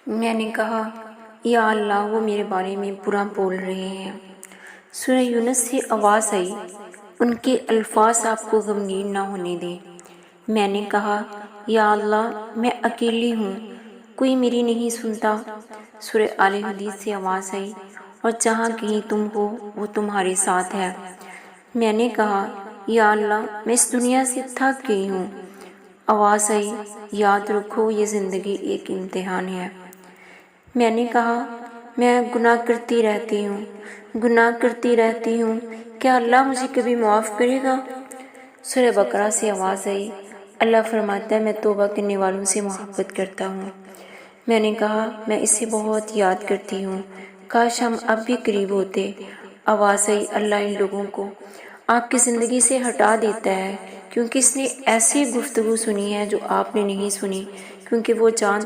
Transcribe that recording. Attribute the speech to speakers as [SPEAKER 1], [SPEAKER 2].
[SPEAKER 1] میں نے کہا یا اللہ وہ میرے بارے میں برا بول رہے ہیں۔ سورہ یونس سے آواز آئی ان کے الفاظ آپ کو غمگین نہ ہونے دیں۔ میں نے کہا یا اللہ میں اکیلی ہوں، کوئی میری نہیں سنتا۔ سورہ آل حدید سے آواز آئی اور جہاں کہیں تم ہو وہ تمہارے ساتھ ہے۔ میں نے کہا یا اللہ میں اس دنیا سے تھک گئی ہوں۔ آواز آئی یاد رکھو یہ زندگی ایک امتحان ہے۔ میں نے کہا میں گناہ کرتی رہتی ہوں، کیا اللہ مجھے کبھی معاف کرے گا؟ سورہ بقرہ سے آواز آئی اللہ فرماتا ہے میں توبہ کرنے والوں سے محبت کرتا ہوں۔ میں نے کہا میں اسے بہت یاد کرتی ہوں، کاش ہم اب بھی قریب ہوتے۔ آواز آئی اللہ ان لوگوں کو آپ کی زندگی سے ہٹا دیتا ہے کیونکہ اس نے ایسی گفتگو سنی ہے جو آپ نے نہیں سنی، کیونکہ وہ چاند